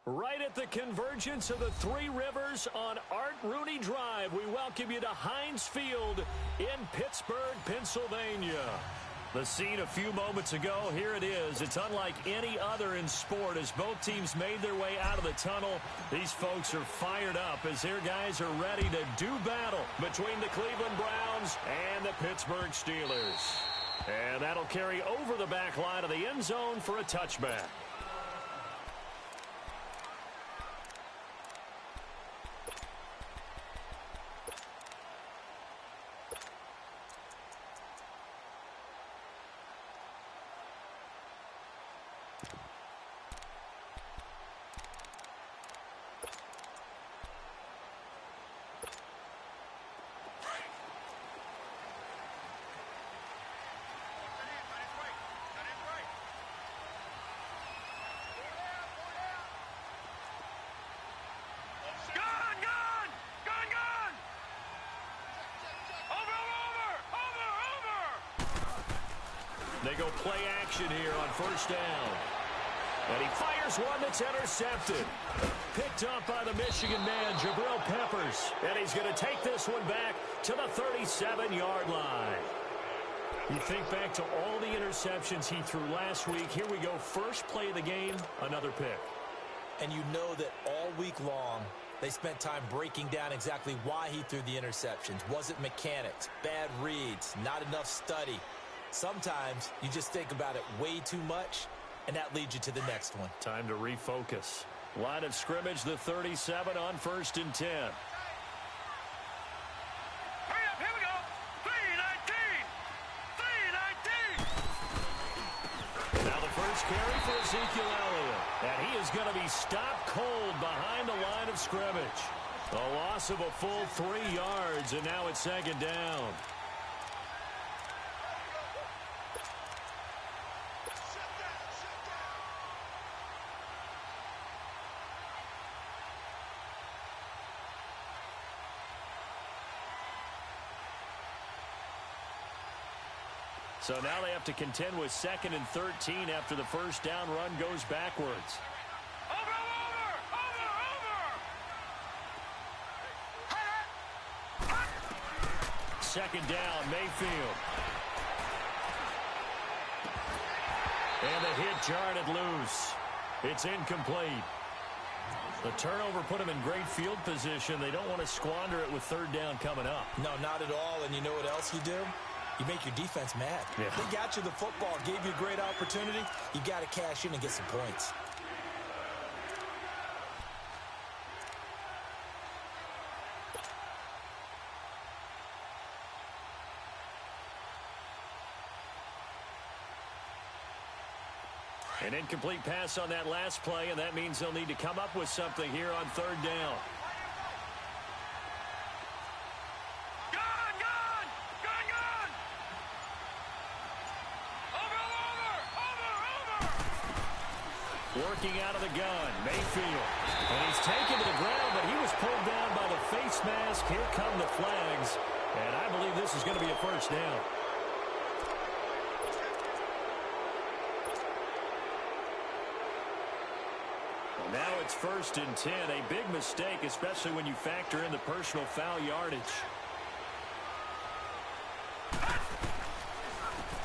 Right at the convergence of the Three Rivers on Art Rooney Drive, we welcome you to Heinz Field in Pittsburgh, Pennsylvania. The scene a few moments ago, here it is. It's unlike any other in sport as both teams made their way out of the tunnel. These folks are fired up as their guys are ready to do battle between the Cleveland Browns and the Pittsburgh Steelers. And that'll carry over the back line of the end zone for a touchback. They go play action here on first down. And he fires one that's intercepted. Picked up by the Michigan man, Jabril Peppers. And he's going to take this one back to the 37-yard line. You think back to all the interceptions he threw last week. Here we go. First play of the game, another pick. And you know that all week long, they spent time breaking down exactly why he threw the interceptions. Was it mechanics, bad reads, not enough study? Sometimes you just think about it way too much, and that leads you to the next one. Time to refocus. Line of scrimmage, the 37 on 1st and 10. Hurry up, here we go. 3-19. 3-19. Now the first carry for Ezekiel Elliott. And he is going to be stopped cold behind the line of scrimmage. A loss of a full 3 yards, and now it's second down. So now they have to contend with 2nd and 13 after the first down run goes backwards. Over. Second down, Mayfield. And the hit jarred it loose. It's incomplete. The turnover put them in great field position. They don't want to squander it with 3rd down coming up. No, not at all. And you know what else you do? You make your defense mad. Yeah. They got you the football, gave you a great opportunity. You got to cash in and get some points. An incomplete pass on that last play, and that means they'll need to come up with something here on 3rd down. Working out of the gun, Mayfield. And he's taken to the ground, but he was pulled down by the face mask. Here come the flags. And I believe this is going to be a first down. Well, now it's 1st and 10. A big mistake, especially when you factor in the personal foul yardage.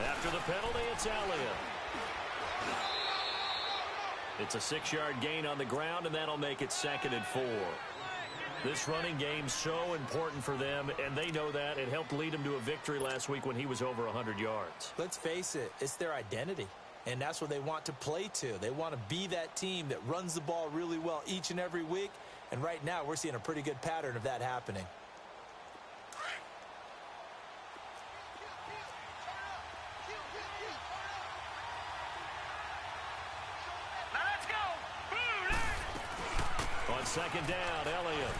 After the penalty, it's Elliott. It's a 6-yard gain on the ground, and that'll make it 2nd and 4. This running game's so important for them, and they know that. It helped lead them to a victory last week when he was over 100 yards. Let's face it, it's their identity, and that's what they want to play to. They want to be that team that runs the ball really well each and every week, and right now we're seeing a pretty good pattern of that happening. On 2nd down, Elliott.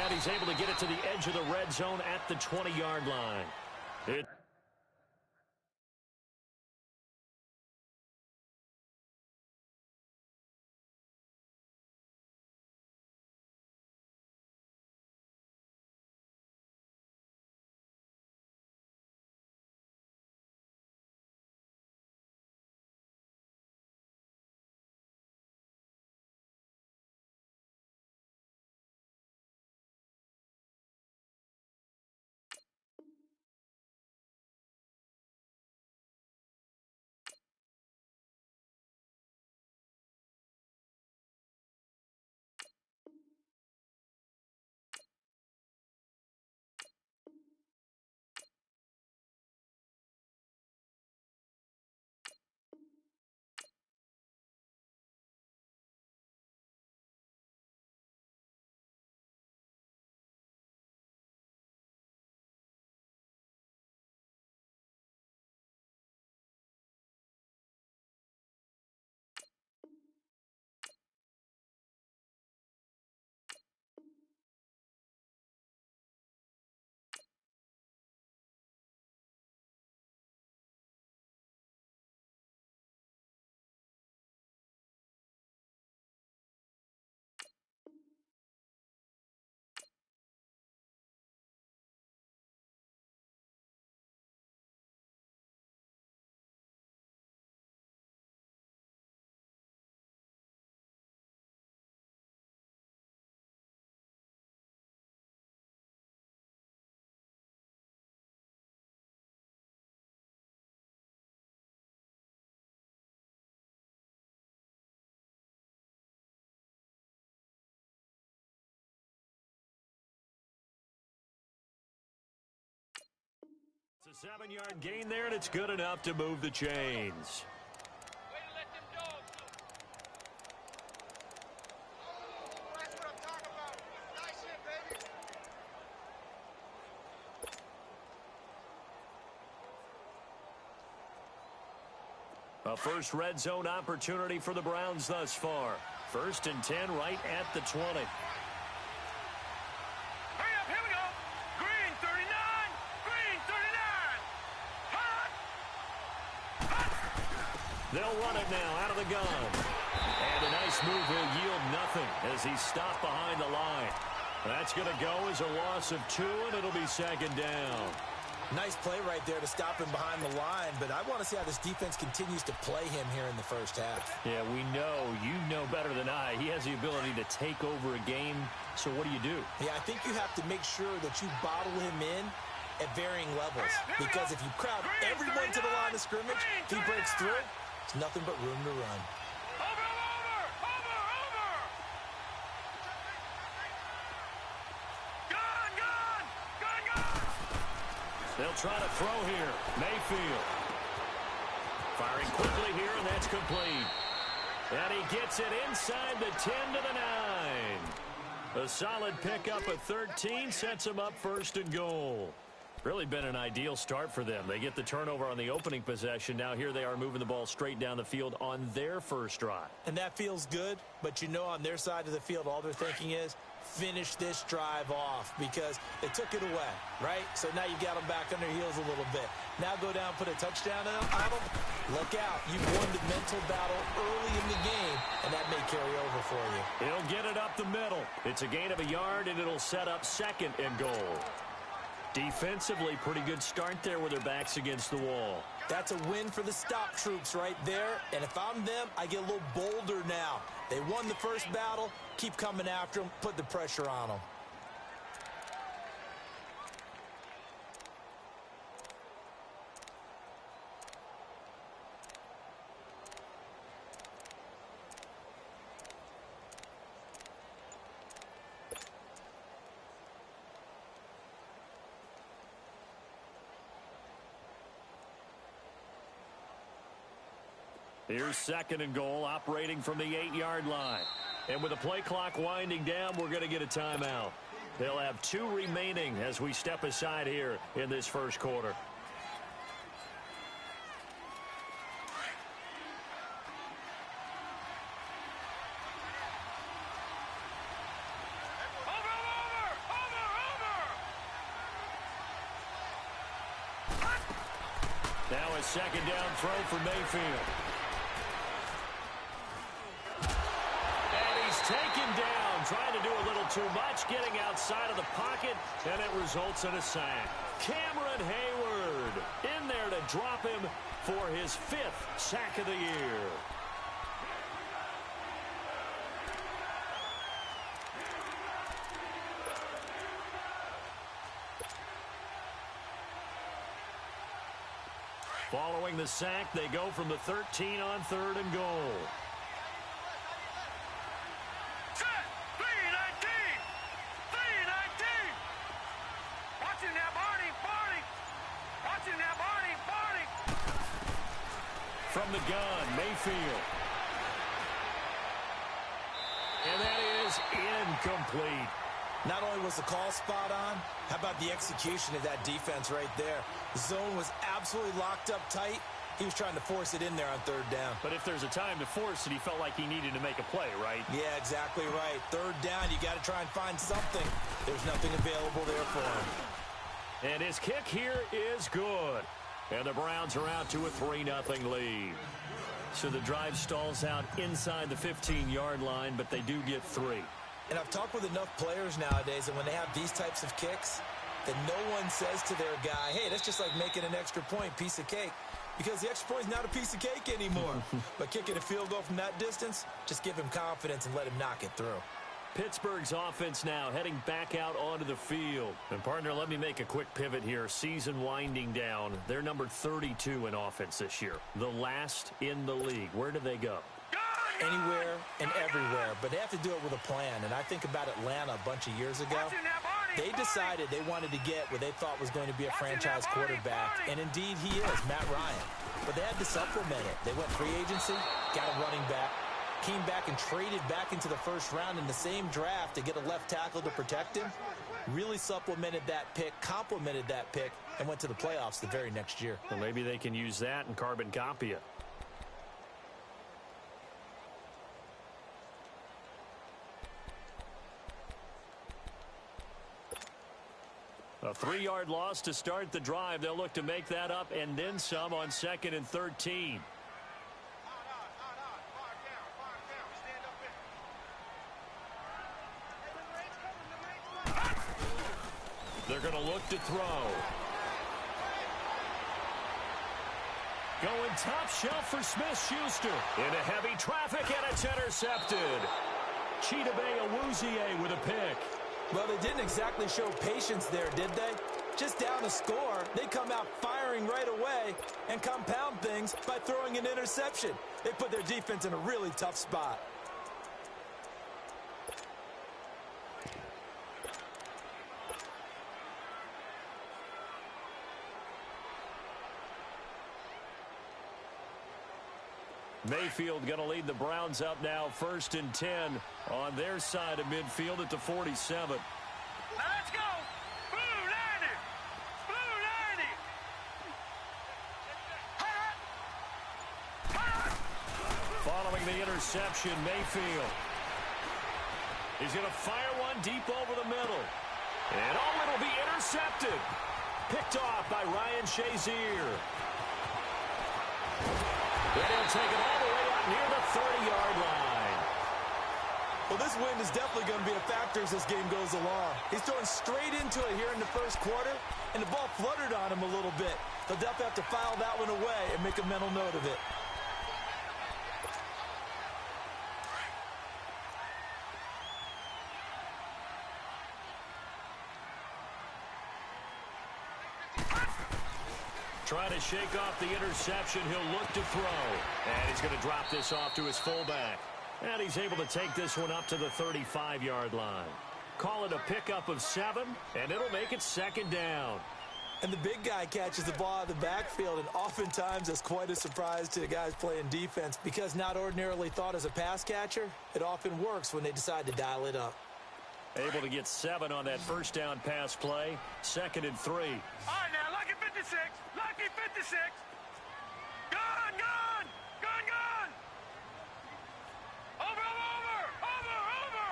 And he's able to get it to the edge of the red zone at the 20-yard line. 7-yard gain there, and it's good enough to move the chains. Way to let them dogs loose. That's what I'm talking about. Nice hit, baby. A first red zone opportunity for the Browns thus far. 1st and 10 right at the 20. Hurry up, here we go. Green 39. Green 39. Hot. Hot. They'll run it now out of the gun. And a nice move will yield nothing as he's stopped behind the line. That's going to go as a loss of 2, and it'll be 2nd down. Nice play right there to stop him behind the line, but I want to see how this defense continues to play him here in the first half. Yeah, we know. You know better than I. He has the ability to take over a game, so what do you do? Yeah, I think you have to make sure that you bottle him in at varying levels, because if you crowd everyone to the line of scrimmage, if he breaks through, it's nothing but room to run. They'll try to throw here. Mayfield. Firing quickly here, and that's complete. And he gets it inside the 10 to the 9. A solid pickup of 13 sets him up 1st and goal. Really been an ideal start for them. They get the turnover on the opening possession. Now here they are moving the ball straight down the field on their first drive. And that feels good, but you know on their side of the field all they're thinking is, finish this drive off, because they took it away, right? So now you've got them back on their heels a little bit. Now go down, put a touchdown on them. Look out. You've won the mental battle early in the game, and that may carry over for you. He'll get it up the middle. It's a gain of a yard, and it'll set up 2nd and goal. Defensively, pretty good start there with their backs against the wall. That's a win for the stop troops right there. And if I'm them, I get a little bolder now. They won the first battle. Keep coming after them. Put the pressure on them. Here's 2nd and goal, operating from the 8-yard line. And with the play clock winding down, we're going to get a timeout. They'll have 2 remaining as we step aside here in this first quarter. Now a 2nd down throw for Mayfield. Taken down, trying to do a little too much, getting outside of the pocket, and it results in a sack. Cameron Hayward in there to drop him for his 5th sack of the year. Following the sack, they go from the 13 on 3rd and goal. From the gun, Mayfield. And that is incomplete. Not only was the call spot on, how about the execution of that defense right there? The zone was absolutely locked up tight. He was trying to force it in there on 3rd down. But if there's a time to force it, he felt like he needed to make a play, right? Yeah, exactly right. 3rd down, you got to try and find something. There's nothing available there for him. And his kick here is good. And the Browns are out to a 3-0 lead. So the drive stalls out inside the 15-yard line, but they do get 3. And I've talked with enough players nowadays that when they have these types of kicks, that no one says to their guy, hey, that's just like making an extra point, piece of cake. Because the extra point is not a piece of cake anymore. But kicking a field goal from that distance, just give him confidence and let him knock it through. Pittsburgh's offense now heading back out onto the field. And, partner, let me make a quick pivot here. Season winding down. They're number 32 in offense this year. The last in the league. Where do they go? Anywhere and everywhere. But they have to do it with a plan. And I think about Atlanta a bunch of years ago. They decided they wanted to get what they thought was going to be a franchise quarterback, and indeed he is, Matt Ryan. But they had to supplement it. They went free agency, got a running back, came back and traded back into the first round in the same draft to get a left tackle to protect him. Really supplemented that pick, complemented that pick, and went to the playoffs the very next year. Well, maybe they can use that and carbon copy it. A 3-yard loss to start the drive. They'll look to make that up and then some on 2nd and 13. They're going to look to throw. Going top shelf for Smith-Schuster. Into heavy traffic, and it's intercepted. Chidobe Awuzie with a pick. Well, they didn't exactly show patience there, did they? Just down a score, they come out firing right away and compound things by throwing an interception. They put their defense in a really tough spot. Mayfield going to lead the Browns up now, 1st and 10 on their side of midfield at the 47. Now let's go. Blue 90. Blue 90. Following the interception, Mayfield. He's going to fire one deep over the middle. And it'll be intercepted. Picked off by Ryan Shazier. And he'll take it all the way out near the 30-yard line. Well, this win is definitely going to be a factor as this game goes along. He's throwing straight into it here in the first quarter, and the ball fluttered on him a little bit. They'll definitely have to file that one away and make a mental note of it. Trying to shake off the interception. He'll look to throw. And he's going to drop this off to his fullback. And he's able to take this one up to the 35-yard line. Call it a pickup of 7, and it'll make it 2nd down. And the big guy catches the ball out of the backfield, and oftentimes it's quite a surprise to the guys playing defense because not ordinarily thought as a pass catcher, it often works when they decide to dial it up. Able to get 7 on that first down pass play. 2nd and 3. All right, now, lucky 56. Lucky 56. Gone, gone. Gone, gone. Over, over, over, over.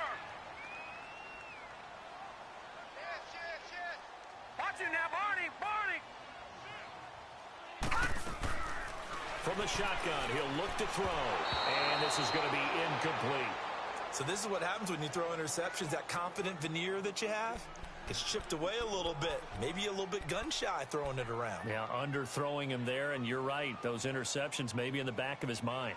Yes. Watch it now, Barney, Barney. From the shotgun, he'll look to throw. And this is going to be incomplete. So this is what happens when you throw interceptions. That confident veneer that you have gets chipped away a little bit. Maybe a little bit gun-shy throwing it around. Yeah, underthrowing him there, and you're right. Those interceptions may be in the back of his mind.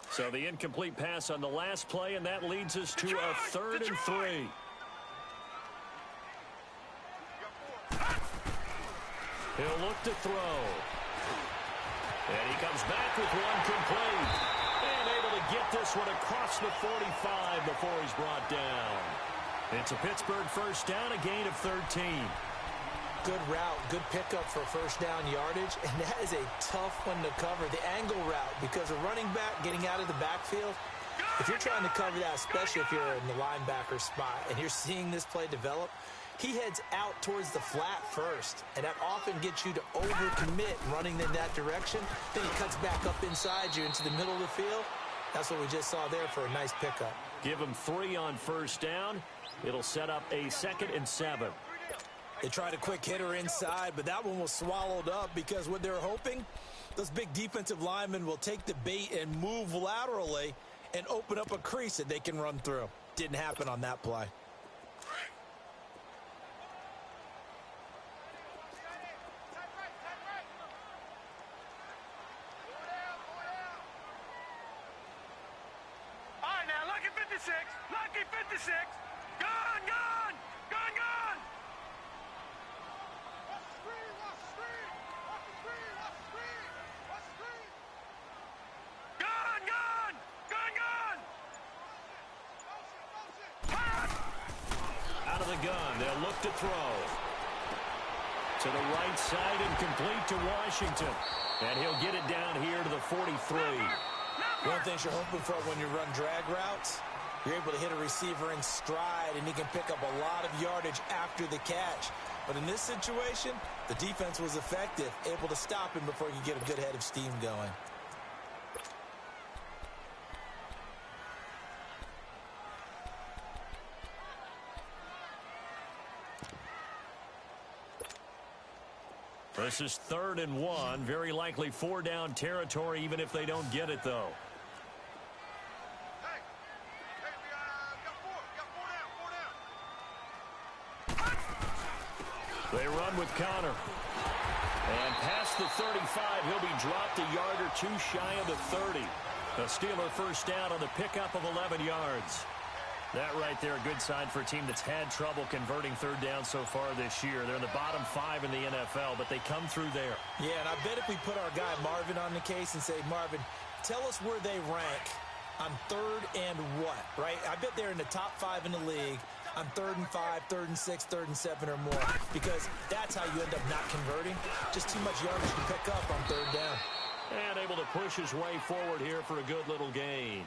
So the incomplete pass on the last play, and that leads us to a 3rd and 3. He'll look to throw. And he comes back with one complete. And able to get this one across the 45 before he's brought down. It's a Pittsburgh first down, a gain of 13. Good route, good pickup for first down yardage, and that is a tough one to cover, the angle route, because a running back getting out of the backfield, if you're trying to cover that, especially if you're in the linebacker spot, and you're seeing this play develop, he heads out towards the flat first, and that often gets you to overcommit running in that direction. Then he cuts back up inside you into the middle of the field. That's what we just saw there for a nice pickup. Give him 3 on first down. It'll set up a 2nd and 7. They tried a quick hitter inside, but that one was swallowed up because what they're hoping, those big defensive linemen will take the bait and move laterally and open up a crease that they can run through. Didn't happen on that play. Lucky 56. Gone, gone. Gone, gone. Watch the screen. Watch the screen. Watch the screen. Watch the screen. Watch the screen. Gone, gone. the gun. They'll look to throw. To the right side and complete to Washington. And he'll get it down here to the 43. One thing you're hoping for when you run drag routes, you're able to hit a receiver in stride, and he can pick up a lot of yardage after the catch. But in this situation, the defense was effective, able to stop him before he could get a good head of steam going. This is 3rd and 1. Very likely 4-down territory, even if they don't get it, though. They run with Connor. And past the 35, he'll be dropped a yard or two shy of the 30. The Steeler first down on the pickup of 11 yards. That right there, a good sign for a team that's had trouble converting 3rd down so far this year. They're in the bottom 5 in the NFL, but they come through there. Yeah, and I bet if we put our guy Marvin on the case and say, Marvin, tell us where they rank on 3rd and what, right? I bet they're in the top 5 in the league on 3rd and 5, 3rd and 6, 3rd and 7 or more, because that's how you end up not converting. Just too much yardage to pick up on 3rd down. And able to push his way forward here for a good little gain.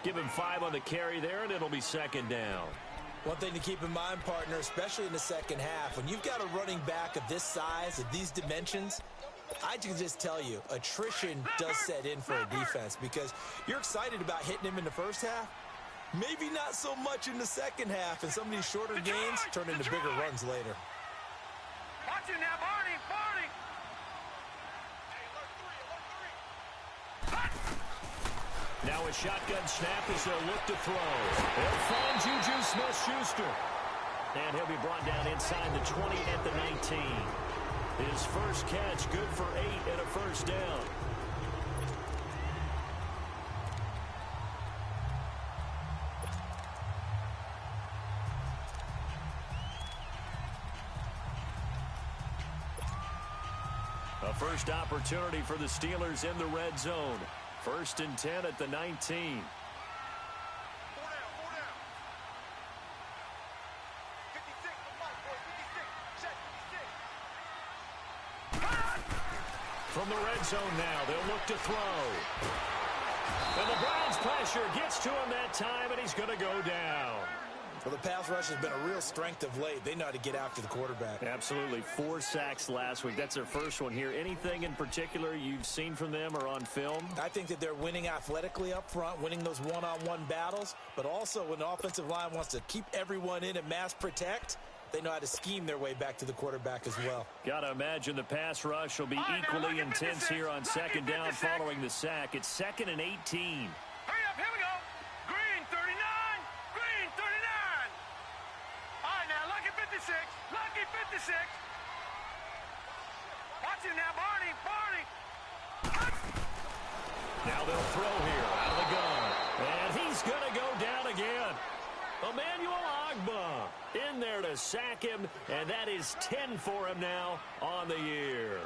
Give him 5 on the carry there, and it'll be 2nd down. One thing to keep in mind, partner, especially in the second half, when you've got a running back of this size, of these dimensions, I can just tell you, attrition does set in for a defense because you're excited about hitting him in the first half. Maybe not so much in the second half, and some of these shorter gains turn into bigger runs later. Watch it now, Barney, Barney. Now a shotgun snap as they'll look to throw. They'll find Juju Smith-Schuster. And he'll be brought down inside the 20 at the 19. His first catch, good for 8 and a 1st down. A first opportunity for the Steelers in the red zone. 1st and 10 at the 19. 4 down, 4 down. 56, boy, 56. Check, 56. From the red zone now, they'll look to throw. And the Browns pressure gets to him that time, and he's going to go down. Well, the pass rush has been a real strength of late. They know how to get after the quarterback. Absolutely. 4 sacks last week. That's their first one here. Anything in particular you've seen from them or on film? I think that they're winning athletically up front, winning those one-on-one battles, but also when the offensive line wants to keep everyone in and mass protect, they know how to scheme their way back to the quarterback as well. Got to imagine the pass rush will be equally intense here on 2nd down following the sack. It's 2nd and 18. Hurry up, here we go. Green 39, green 39. All right, now, lucky 56, lucky 56. Watch it now, Barney, Barney. Now they'll throw here out of the gun. And he's going to go down again. Emmanuel Ogbah in there to sack him, and that is 10 for him now on the year.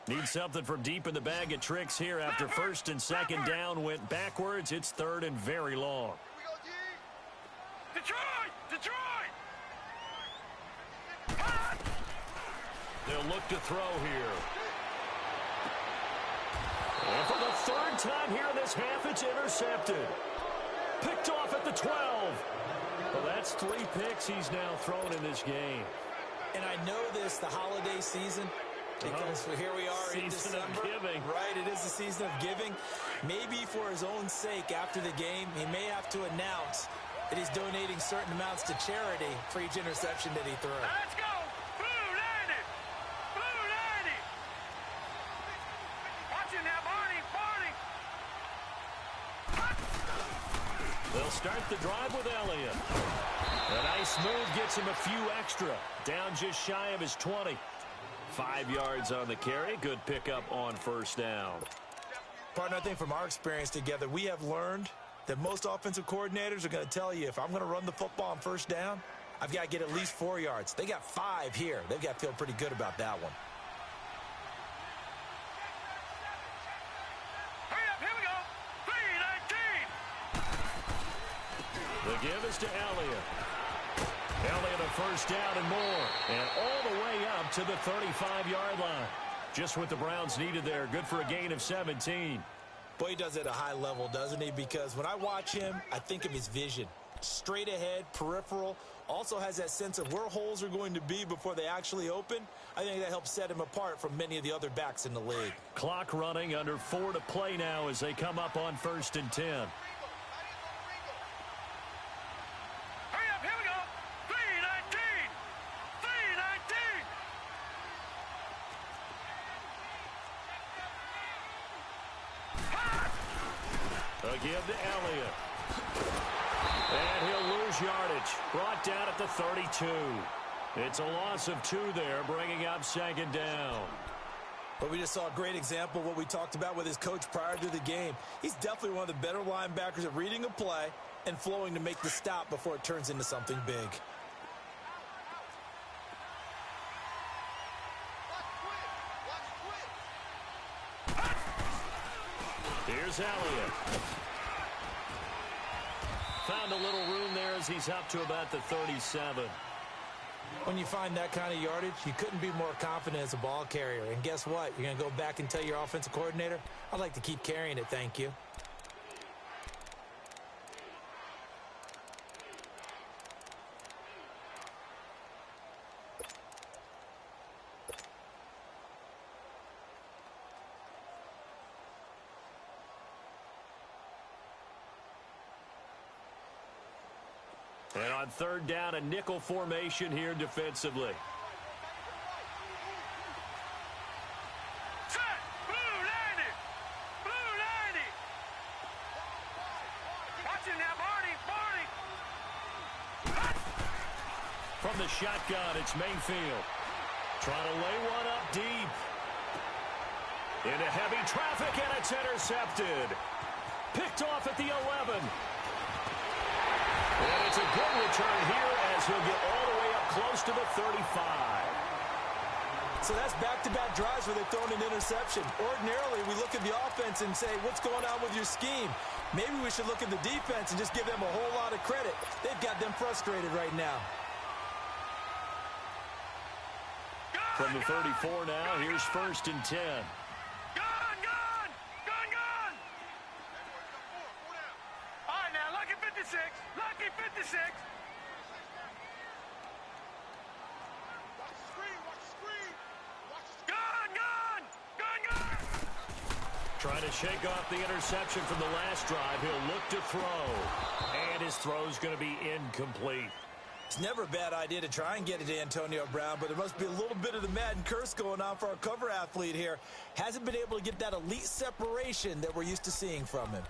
Need something from deep in the bag of tricks here after 1st and 2nd down went backwards. It's 3rd and very long. Detroit! Detroit! They'll look to throw here. And for the 3rd time here in this half, it's intercepted. Picked off at the 12. Well, that's 3 picks he's now thrown in this game. And I know this, the holiday season, because here we are in Season December. of giving. Right, it is the season of giving. Maybe for his own sake after the game, he may have to announce that he's donating certain amounts to charity for each interception that he throws. Let's go! Blue 90! Blue 90! Watch it now, Barney, Barney! They'll start the drive with Elliott. A nice move gets him a few extra. Down just shy of his 20. 5 yards on the carry. Good pickup on 1st down. Partner, I think from our experience together, we have learned that most offensive coordinators are going to tell you, if I'm going to run the football on first down, I've got to get at least 4 yards. They got 5 here. They've got to feel pretty good about that one. Hurry up, here we go. 3-19. The give is to Elliott. Elliott a first down and more. And all the way up to the 35-yard line. Just what the Browns needed there. Good for a gain of 17. Boy, he does it at a high level, doesn't he? Because when I watch him, I think of his vision. Straight ahead, peripheral. Also has that sense of where holes are going to be before they actually open. I think that helps set him apart from many of the other backs in the league. Clock running, under 4 to play now as they come up on 1st and 10. Hurry up, here we go. 3-19. 3-19. A give to Elliott. And he'll lose yardage. Brought down at the 32. It's a loss of 2 there, bringing up 2nd down. But we just saw a great example of what we talked about with his coach prior to the game. He's definitely one of the better linebackers at reading a play and flowing to make the stop before it turns into something big. Here's Elliott. Found a little room there as he's up to about the 37. When you find that kind of yardage, you couldn't be more confident as a ball carrier. And guess what? You're going to go back and tell your offensive coordinator, I'd like to keep carrying it, thank you. And on 3rd down, a nickel formation here defensively. Set. Blue 90. Blue 90. Watch him now, Barney. Barney. From the shotgun, it's Mayfield. Trying to lay one up deep. Into heavy traffic, and it's intercepted. Picked off at the 11. And it's a good return here as he'll get all the way up close to the 35. So that's back-to-back drives where they've thrown an interception. Ordinarily, we look at the offense and say, what's going on with your scheme? Maybe we should look at the defense and just give them a whole lot of credit. They've got them frustrated right now. From the 34 now, here's 1st and 10. Gun. All right, now, lucky 56. Lucky 56. Gun. Trying to shake off the interception from the last drive. He'll look to throw. And his throw's going to be incomplete. It's never a bad idea to try and get it to Antonio Brown, but there must be a little bit of the Madden curse going on for our cover athlete here. Hasn't been able to get that elite separation that we're used to seeing from him.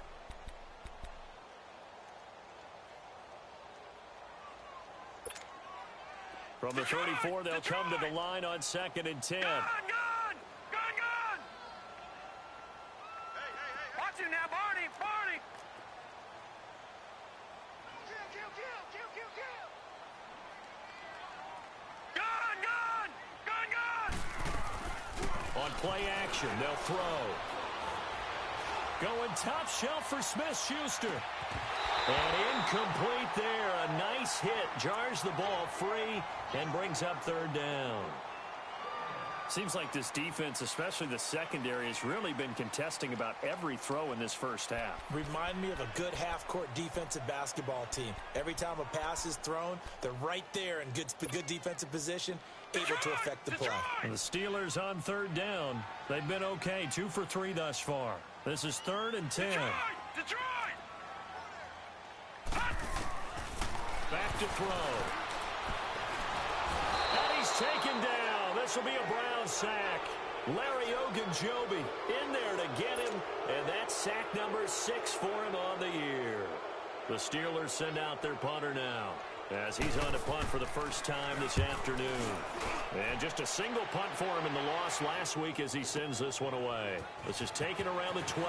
From the 34, they'll come to the line on 2nd and 10. Gun. Watch him now, Barney. Gun. On play action, they'll throw. Going top shelf for Smith-Schuster. And incomplete there. A nice hit. Jars the ball free and brings up 3rd down. Seems like this defense, especially the secondary, has really been contesting about every throw in this first half. Remind me of a good half-court defensive basketball team. Every time a pass is thrown, they're right there in good defensive position, able to affect the play. And the Steelers on 3rd down. They've been okay, 2 for 3 thus far. This is 3rd and 10. Detroit! Back to throw. And he's taken down. This will be a Brown sack. Larry Ogunjobi in there to get him, and that's sack number 6 for him on the year. The Steelers send out their punter now as he's on to punt for the first time this afternoon. And just a single punt for him in the loss last week as he sends this one away. This is taken around the 12.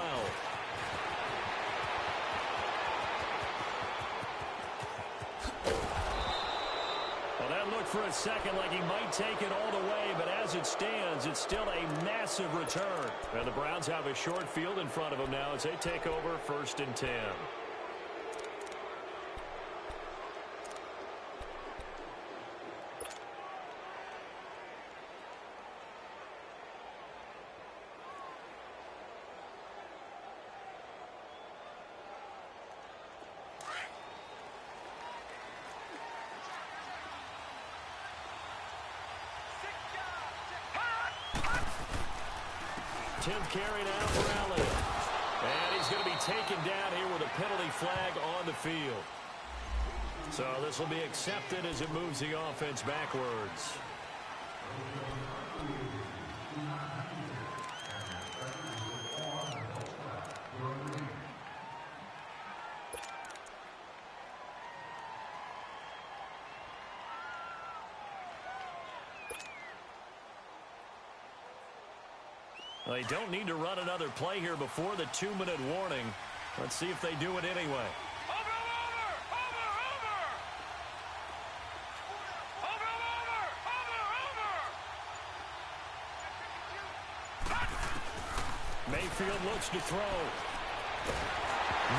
Well, that looked for a second like he might take it all the way, but as it stands, it's still a massive return. And the Browns have a short field in front of them now as they take over 1st and 10. Tenth carry now for Elliott. And he's going to be taken down here with a penalty flag on the field. So this will be accepted as it moves the offense backwards. They don't need to run another play here before the 2-minute warning. Let's see if they do it anyway. Mayfield looks to throw.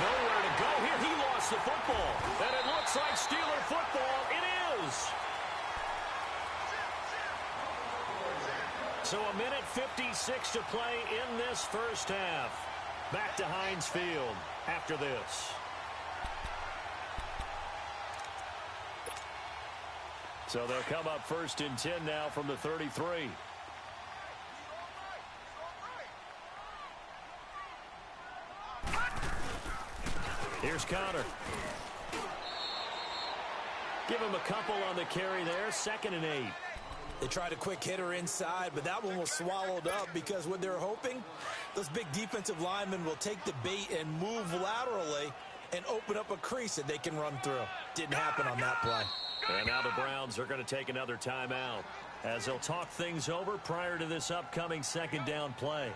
Nowhere to go here. He lost the football. And it looks like Steeler football. It is. So 1:56 to play in this first half. Back to Heinz Field after this. So they'll come up 1st and 10 now from the 33. Here's Connor. Give him a couple on the carry there. 2nd and 8. They tried a quick hitter inside, but that one was swallowed up because what they're hoping, those big defensive linemen will take the bait and move laterally and open up a crease that they can run through. Didn't happen on that play. And now the Browns are going to take another timeout as they'll talk things over prior to this upcoming 2nd down play.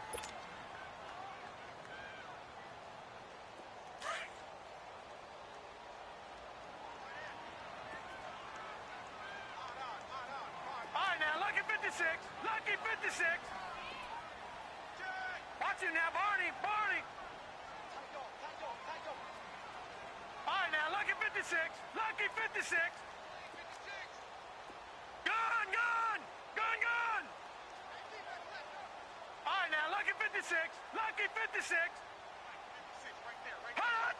Lucky 56. Watch him now, Barney. All right, now, Lucky 56. Lucky 56. Gun. All right, now, Lucky 56. Lucky 56. Hut.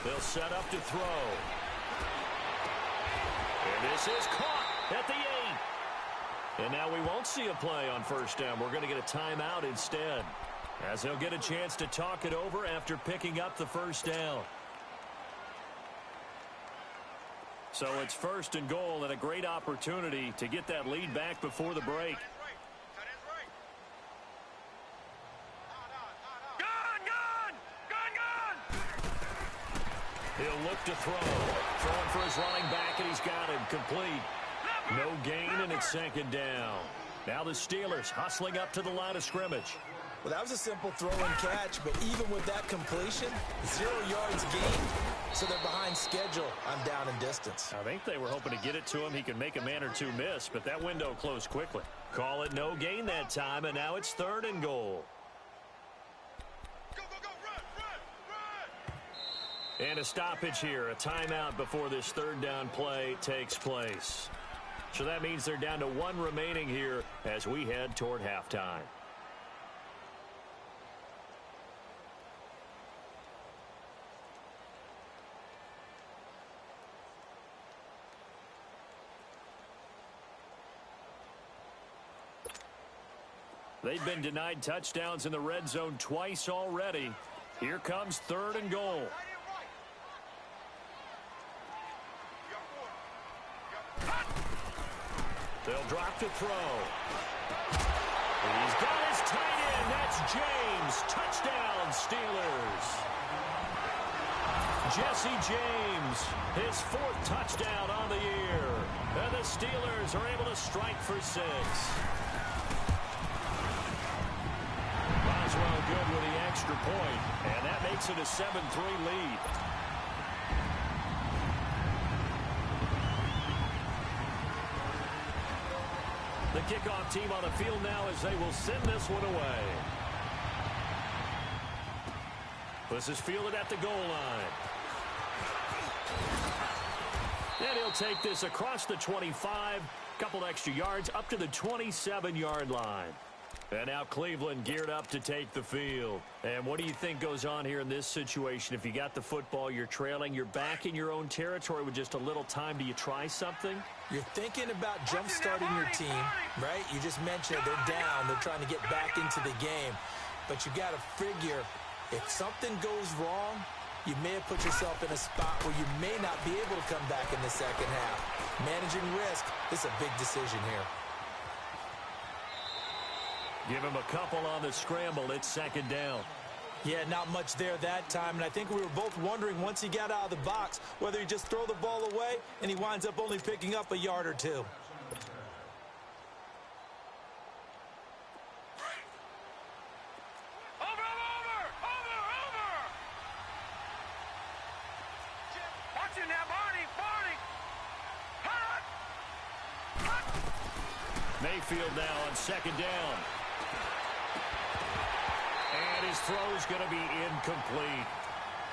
They'll set up to throw. And this is caught at the 8. And now we won't see a play on 1st down. We're going to get a timeout instead, as they'll get a chance to talk it over after picking up the 1st down. So it's 1st and goal and a great opportunity to get that lead back before the break. Gun. He'll look to throw. Throwing for his running back, and he's got him complete. No gain, and it's 2nd down. Now the Steelers hustling up to the line of scrimmage. Well, that was a simple throw and catch, but even with that completion, 0 yards gained, so they're behind schedule. I'm down in distance. I think they were hoping to get it to him. He could make a man or two miss, but that window closed quickly. Call it no gain that time, and now it's 3rd and goal. Go, run. And a stoppage here, a timeout before this 3rd down play takes place. So that means they're down to 1 remaining here as we head toward halftime. They've been denied touchdowns in the red zone twice already. Here comes 3rd and goal. They'll drop to throw. He's got his tight end. That's James. Touchdown, Steelers. Jesse James, his 4th touchdown on the year. And the Steelers are able to strike for 6. Boswell good with the extra point, and that makes it a 7-3 lead. kickoff team on the field now as they will send this one away. This is fielded at the goal line. And he'll take this across the 25, couple extra yards up to the 27-yard line. And now Cleveland geared up to take the field. And what do you think goes on here in this situation? If you got the football, you're trailing, you're back in your own territory with just a little time. Do you try something? You're thinking about jump-starting your team, right? You just mentioned it. They're down. They're trying to get back into the game. But you got to figure if something goes wrong, you may have put yourself in a spot where you may not be able to come back in the second half. Managing risk is a big decision here. Give him a couple on the scramble. It's second down. Yeah, not much there that time, and I think we were both wondering once he got out of the box whether he just throw the ball away and he winds up only picking up a yard or two. Over. Watch it now, Barney. Hut. Mayfield now on second down. And his throw's going to be incomplete.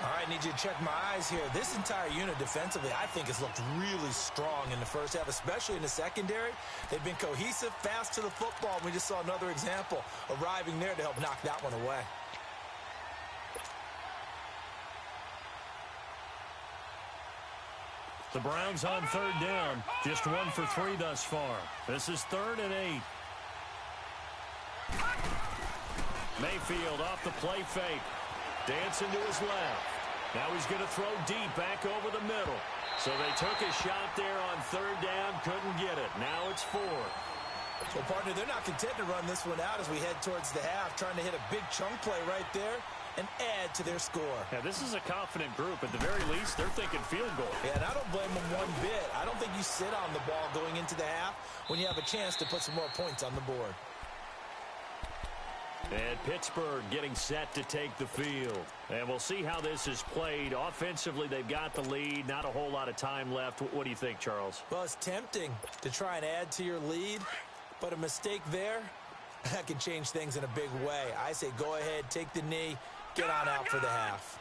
All right, need you to check my eyes here. This entire unit defensively, I think, has looked really strong in the first half, especially in the secondary. They've been cohesive, fast to the football. We just saw another example arriving there to help knock that one away. The Browns on third down. Just 1 for 3 thus far. This is 3rd and 8. Mayfield off the play fake. Dancing to his left. Now he's going to throw deep back over the middle. So they took a shot there on third down. Couldn't get it. Now it's 4. Well, partner, they're not content to run this one out as we head towards the half, trying to hit a big chunk play right there and add to their score. Yeah, this is a confident group. At the very least, they're thinking field goal. Yeah, and I don't blame them one bit. I don't think you sit on the ball going into the half when you have a chance to put some more points on the board. And Pittsburgh getting set to take the field. And we'll see how this is played. Offensively, they've got the lead. Not a whole lot of time left. What do you think, Charles? Well, it's tempting to try and add to your lead, but a mistake there, that can change things in a big way. I say go ahead, take the knee, get on out for the half.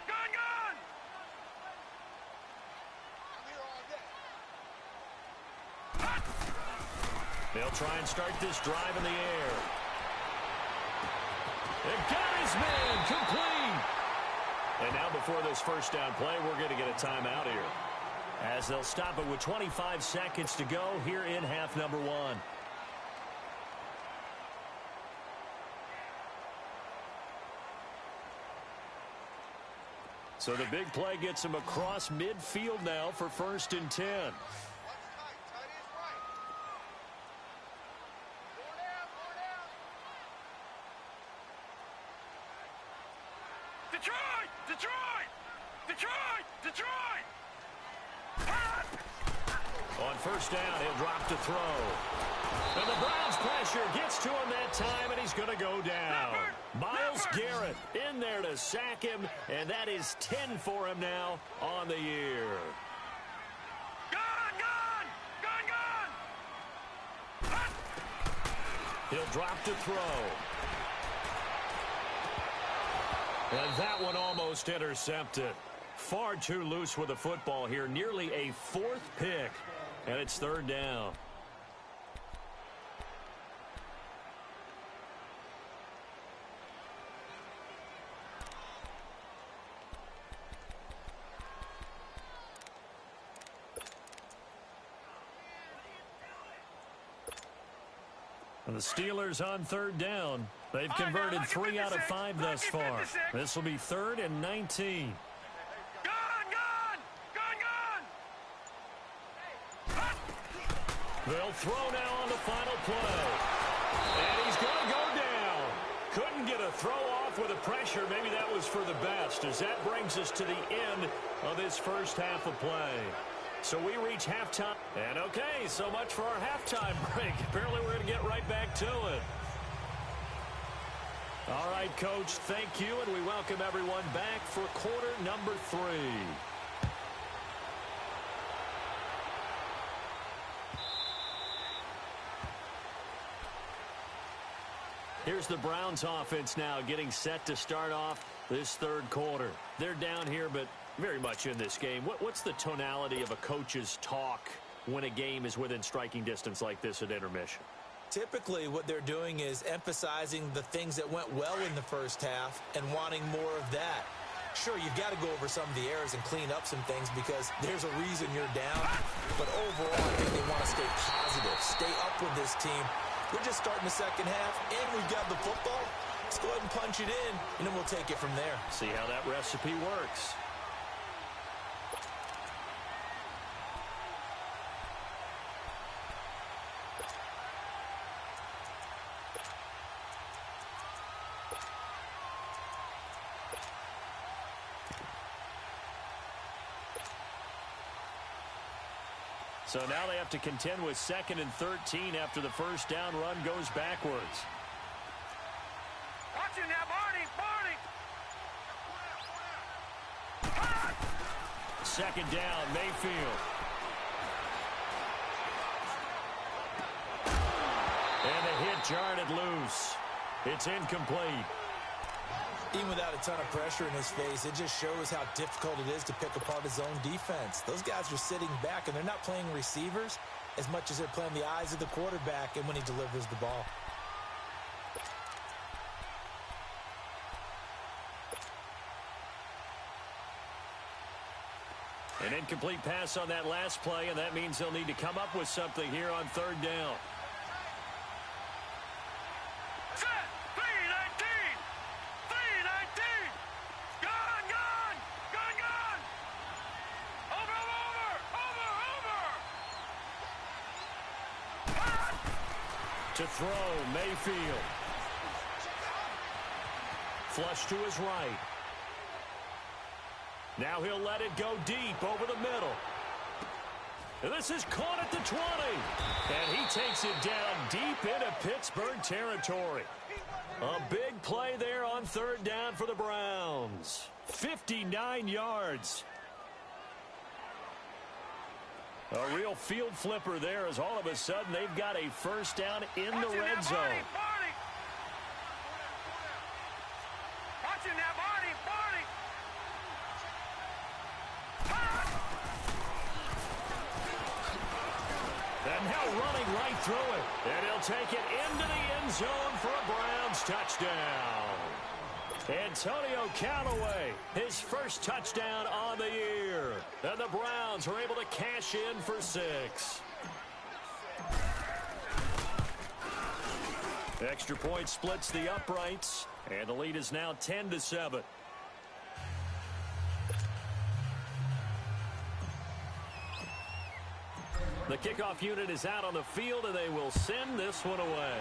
They'll try and start this drive in the air. And got his man complete. And now before this first down play, we're going to get a timeout here, as they'll stop it with 25 seconds to go here in half number 1. So the big play gets him across midfield now for 1st and 10. Detroit! On first down, he'll drop to throw. And the Browns pressure gets to him that time, and he's going to go down. Myles Garrett in there to sack him, and that is 10 for him now on the year. He'll drop to throw. And that one almost intercepted. Far too loose with the football here. Nearly a 4th pick. And it's 3rd down. And the Steelers on 3rd down. They've converted 3 out of 5 thus far. This will be 3rd and 19. They'll throw now on the final play. And he's going to go down. Couldn't get a throw off with the pressure. Maybe that was for the best, as that brings us to the end of this first half of play. So we reach halftime. And okay, so much for our halftime break. Apparently we're going to get right back to it. All right, Coach, thank you, and we welcome everyone back for quarter number 3. Here's the Browns offense now getting set to start off this third quarter. They're down here, but very much in this game. What's the tonality of a coach's talk when a game is within striking distance like this at intermission? Typically, what they're doing is emphasizing the things that went well in the first half and wanting more of that. Sure, you've got to go over some of the errors and clean up some things because there's a reason you're down. But overall, I think they want to stay positive, stay up with this team. We're just starting the second half, and we've got the football. Let's go ahead and punch it in, and then we'll take it from there. See how that recipe works. So now they have to contend with 2nd and 13 after the first down run goes backwards. Watch it now, Barney! Barney! 2nd down, Mayfield. And the hit jarred it loose. It's incomplete. Even without a ton of pressure in his face, it just shows how difficult it is to pick apart his own defense. Those guys are sitting back, and they're not playing receivers as much as they're playing the eyes of the quarterback and when he delivers the ball. An incomplete pass on that last play, and that means they'll need to come up with something here on 3rd down. To throw, Mayfield. Flush to his right. Now he'll let it go deep over the middle. And this is caught at the 20. And he takes it down deep into Pittsburgh territory. A big play there on 3rd down for the Browns. 59 yards. A real field flipper there as all of a sudden they've got a first down in the red zone. And now running right through it. And he'll take it into the end zone for a Browns touchdown. Antonio Callaway, his first touchdown on the year. And the Browns are able to cash in for 6. Extra point splits the uprights, and the lead is now 10-7. The kickoff unit is out on the field, and they will send this one away.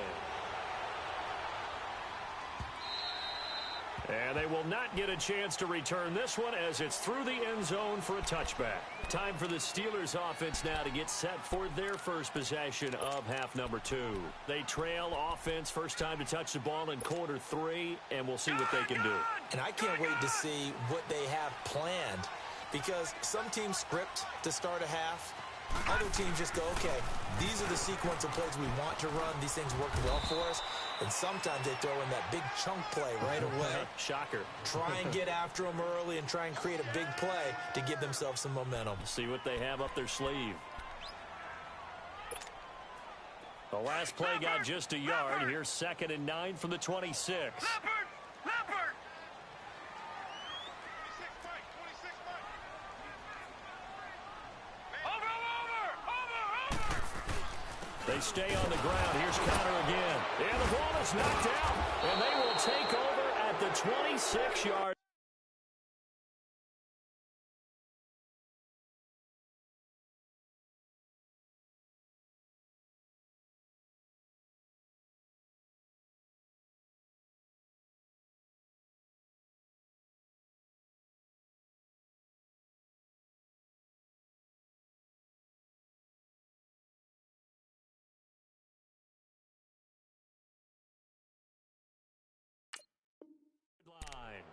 And they will not get a chance to return this one as it's through the end zone for a touchback. Time for the Steelers offense now to get set for their first possession of half number 2. They trail offense, first time to touch the ball in quarter 3, and we'll see what they can do. And I can't wait to see what they have planned because some teams script to start a half. Other teams just go, okay, these are the sequence of plays we want to run. These things work well for us. And sometimes they throw in that big chunk play right away. Shocker. Try and get after them early and try and create a big play to give themselves some momentum. See what they have up their sleeve. The last play got just a yard. Here's 2nd and 9 from the 26. Leopard! They stay on the ground. Here's Connor again. And the ball is knocked out. And they will take over at the 26-yard. Line.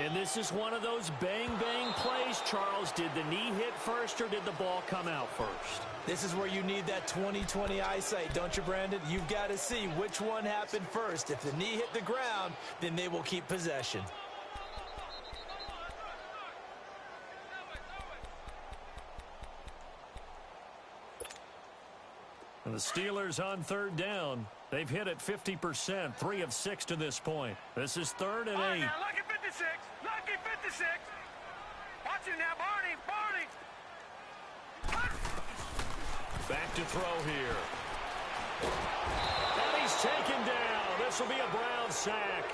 And this is one of those bang-bang plays, Charles. Did the knee hit first or did the ball come out first? This is where you need that 20/20 eyesight, don't you, Brandon? You've got to see which one happened first. If the knee hit the ground, then they will keep possession. And the Steelers on third down. They've hit it 50%, 3 of 6 to this point. This is 3rd and 8. All right, now, lucky 56. Lucky 56. Watch it now, Barney. Back to throw here. And he's taken down. This will be a Brown sack.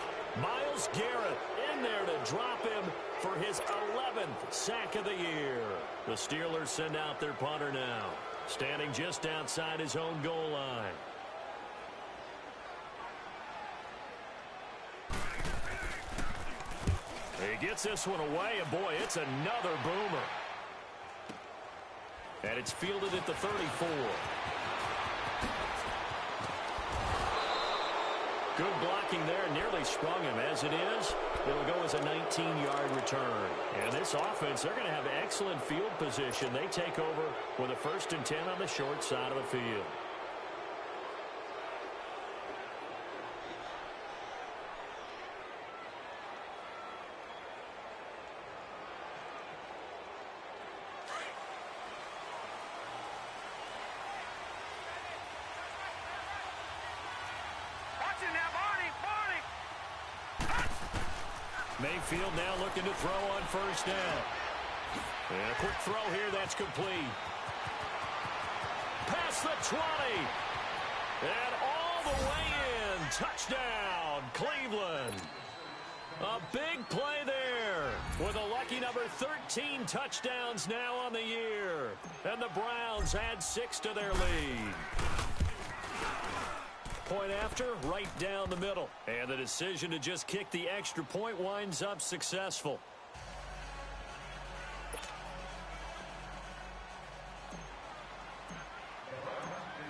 Myles Garrett in there to drop him for his 11th sack of the year. The Steelers send out their punter now, standing just outside his own goal line. He gets this one away, and boy, it's another boomer. And it's fielded at the 34. Good blocking there, nearly sprung him. As it is, it'll go as a 19-yard return. And this offense, they're going to have excellent field position. They take over with a 1st and 10 on the short side of the field. Mayfield now looking to throw on 1st down. And a quick throw here, that's complete. Past the 20. And all the way in. Touchdown, Cleveland. A big play there with a lucky number 13 touchdowns now on the year. And the Browns add 6 to their lead. Point after, right down the middle. And the decision to just kick the extra point winds up successful.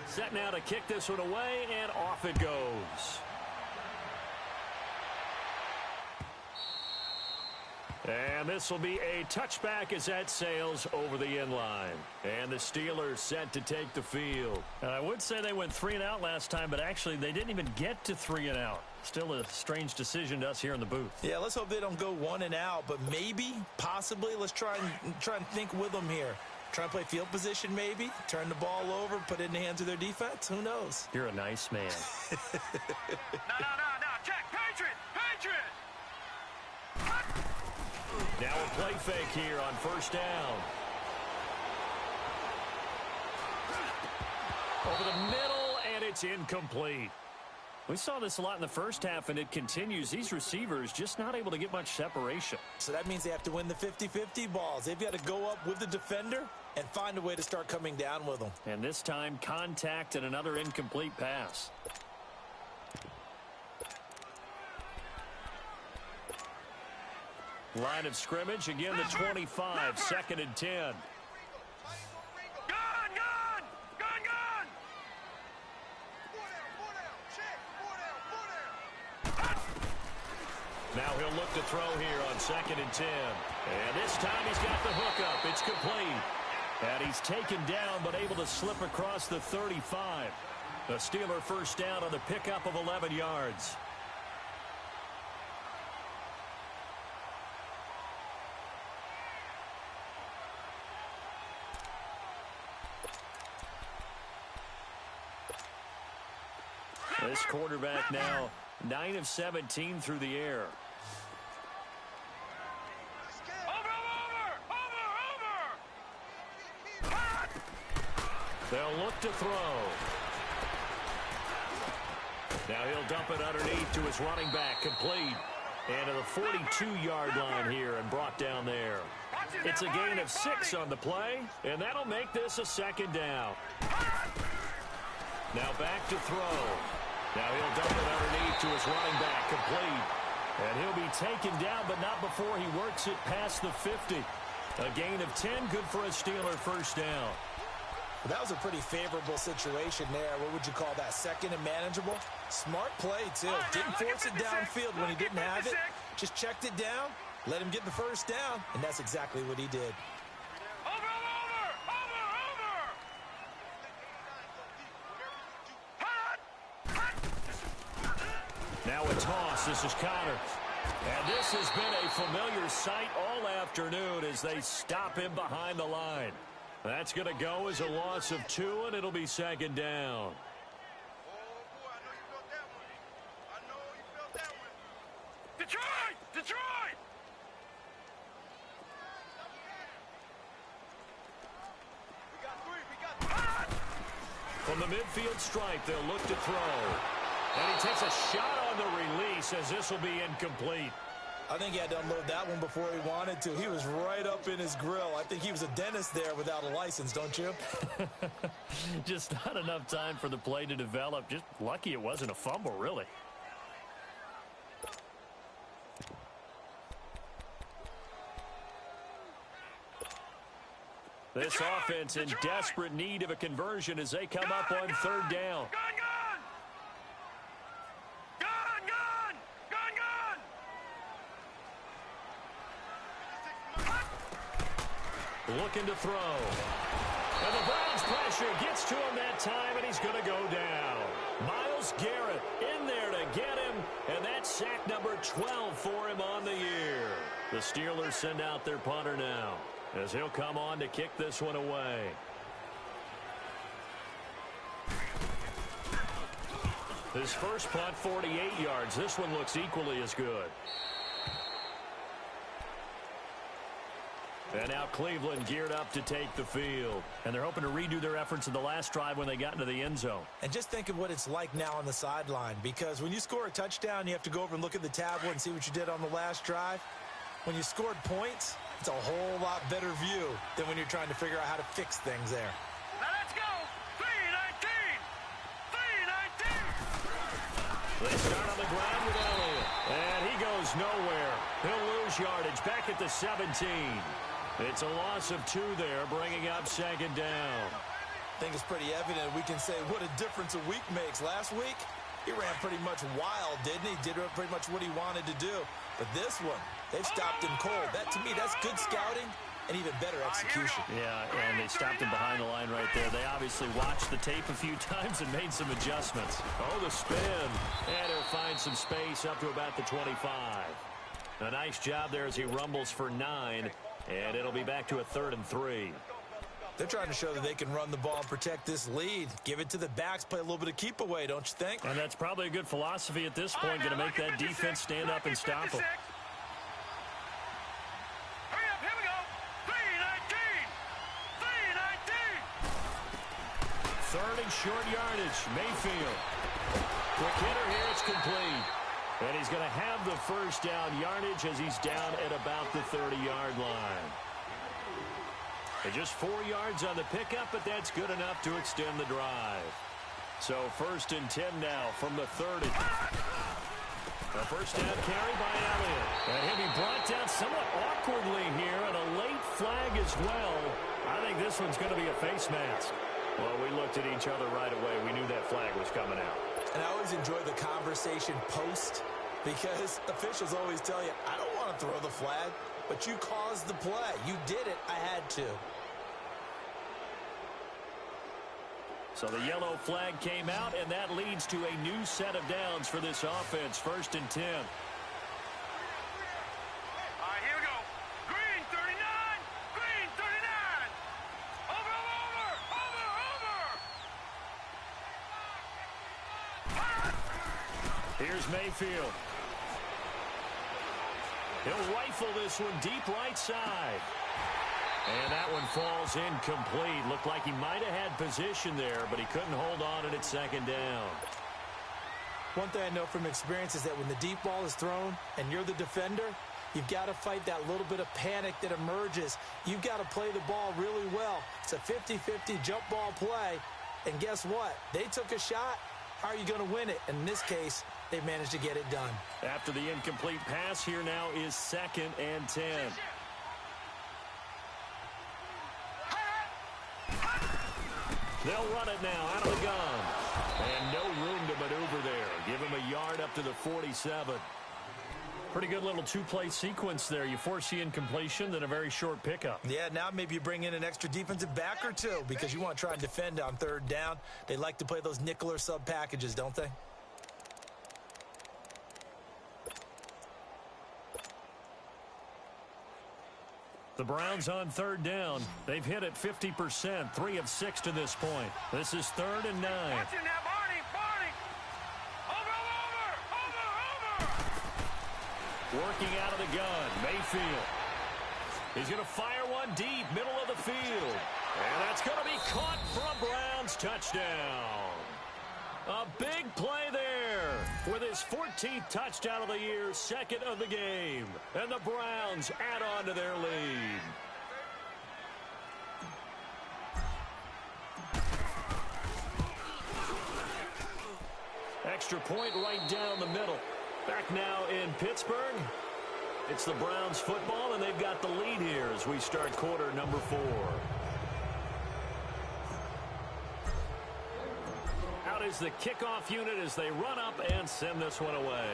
Set now to kick this one away, and off it goes. And this will be a touchback as that sails over the end line. And the Steelers set to take the field. And I would say they went 3 and out last time, but actually they didn't even get to 3 and out. Still a strange decision to us here in the booth. Yeah, let's hope they don't go 1 and out, but maybe, possibly, let's try and think with them here. Try and play field position maybe, turn the ball over, put it in the hands of their defense. Who knows? You're a nice man. No. Check. Patriot. Now a play fake here on 1st down. Over the middle, and it's incomplete. We saw this a lot in the first half, and it continues. These receivers just not able to get much separation. So that means they have to win the 50-50 balls. They've got to go up with the defender and find a way to start coming down with them. And this time, contact and another incomplete pass. Line of scrimmage, again the 25, 2nd and 10. Now he'll look to throw here on 2nd and 10. And this time he's got the hookup. It's complete. And he's taken down but able to slip across the 35. The Steeler 1st down on the pickup of 11 yards. This quarterback now 9 of 17 through the air. They'll look to throw. Now he'll dump it underneath to his running back, complete. And to the 42-yard line here and brought down there. It's a gain of 6 on the play, and that'll make this a 2nd down. Now back to throw. Now he'll dump it underneath to his running back, complete. And he'll be taken down, but not before he works it past the 50. A gain of 10, good for a Steeler 1st down. That was a pretty favorable situation there. What would you call that? 2nd and manageable? Smart play, too. Didn't force it downfield when he didn't have it. Just checked it down, let him get the first down, and that's exactly what he did. Now a toss. This is Connor. And this has been a familiar sight all afternoon as they stop him behind the line. That's going to go as a loss of 2, and it'll be second down. Detroit! Detroit! From the midfield stripe, they'll look to throw. And he takes a shot on the release as this will be incomplete. I think he had to unload that one before he wanted to. He was right up in his grill. I think he was a dentist there without a license, don't you? Just not enough time for the play to develop. Just lucky it wasn't a fumble, really. This offense in desperate need of a conversion as they come up on third down. Looking to throw. And the Browns pressure gets to him that time, and he's going to go down. Myles Garrett in there to get him, and that's sack number 12 for him on the year. The Steelers send out their punter now as he'll come on to kick this one away. His first punt, 48 yards. This one looks equally as good. And now Cleveland geared up to take the field. And they're hoping to redo their efforts in the last drive when they got into the end zone. And just think of what it's like now on the sideline. Because when you score a touchdown, you have to go over and look at the tablet and see what you did on the last drive. When you scored points, it's a whole lot better view than when you're trying to figure out how to fix things there. Now let's go. 3-19. 3-19. They start on the ground with Elliott. And he goes nowhere. He'll lose yardage back at the 17. It's a loss of 2 there, bringing up second down. I think it's pretty evident. We can say what a difference a week makes. Last week, he ran pretty much wild, didn't he? Did pretty much what he wanted to do. But this one, they've stopped him cold. That, to me, that's good scouting and even better execution. Yeah, and they stopped him behind the line right there. They obviously watched the tape a few times and made some adjustments. Oh, the spin. And he'll find some space up to about the 25. A nice job there as he rumbles for 9. And it'll be back to a 3rd and 3. They're trying to show that they can run the ball and protect this lead. Give it to the backs, play a little bit of keep away, don't you think? And that's probably a good philosophy at this point, going to make that defense stand up and stop them. Hurry up, here we go. 3-19. 3-19. 3rd and short yardage. Mayfield. Quick hitter here, it's complete. And he's going to have the first down yardage as he's down at about the 30-yard line. And just 4 yards on the pickup, but that's good enough to extend the drive. So 1st and 10 now from the 30. A first down carry by Elliott. And he'll be brought down somewhat awkwardly here, and a late flag as well. I think this one's going to be a face mask. Well, we looked at each other right away. We knew that flag was coming out. And I always enjoy the conversation post because officials always tell you, I don't want to throw the flag, but you caused the play. You did it. I had to. So the yellow flag came out, and that leads to a new set of downs for this offense. 1st and 10. All right, here we go. Green 39. Green 39. Over. Here's Mayfield. He'll rifle this one deep right side. And that one falls incomplete. Looked like he might have had position there, but he couldn't hold on at 2nd down. One thing I know from experience is that when the deep ball is thrown and you're the defender, you've got to fight that little bit of panic that emerges. You've got to play the ball really well. It's a 50-50 jump ball play. And guess what? They took a shot. How are you going to win it? In this case, they managed to get it done. After the incomplete pass, here now is 2nd and 10. They'll run it now out of the gun. And no room to maneuver there. Give him a yard up to the 47. Pretty good little two-play sequence there. You force the incompletion, then a very short pickup. Yeah, now maybe you bring in an extra defensive back or two because you want to try and defend on third down. They like to play those nickel or sub packages, don't they? The Browns on third down. They've hit it 50%, 3 of 6 to this point. This is 3rd and 9. Watch it now, Barney, Barney. Over. Working out of the gun, Mayfield. He's going to fire one deep, middle of the field. And that's going to be caught for a Browns touchdown. A big play there with his 14th touchdown of the year, 2nd of the game. And the Browns add on to their lead. Extra point right down the middle. Back now in Pittsburgh. It's the Browns football, and they've got the lead here as we start quarter number 4. Out is the kickoff unit as they run up and send this one away.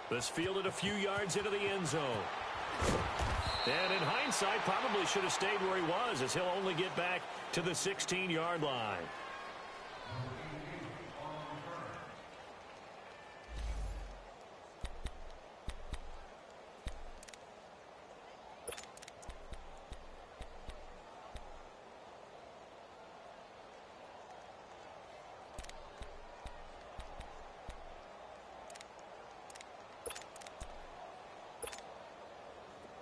This fielded a few yards into the end zone. And in hindsight, probably should have stayed where he was as he'll only get back to the 16-yard line.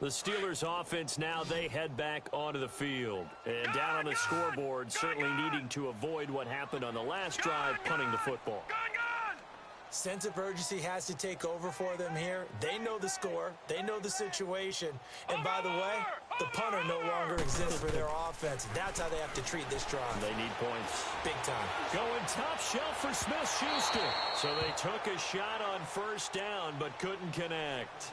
The Steelers offense now, they head back onto the field. And down on the scoreboard, certainly needing to avoid what happened on the last drive, punting the football. Sense of urgency has to take over for them here. They know the score. They know the situation. And by the way, the punter no longer exists for their offense. That's how they have to treat this drive. They need points. Big time. Going top shelf for Smith-Schuster. So they took a shot on first down, but couldn't connect.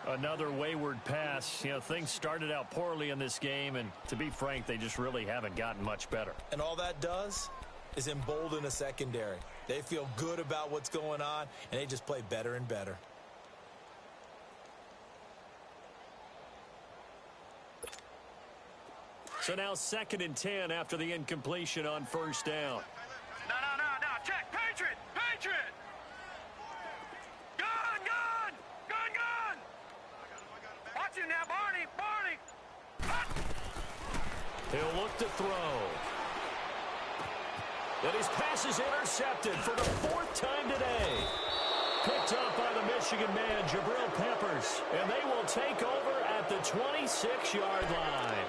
Another wayward pass. You know, things started out poorly in this game, and to be frank, they just really haven't gotten much better. And all that does is embolden a secondary. They feel good about what's going on, and they just play better and better. So now 2nd and 10 after the incompletion on first down. No. Check. Patriot. Gun. Watch it now, Barney. He'll look to throw. And his pass is intercepted for the 4th time today. Picked up by the Michigan man, Jabril Peppers. And they will take over at the 26-yard line.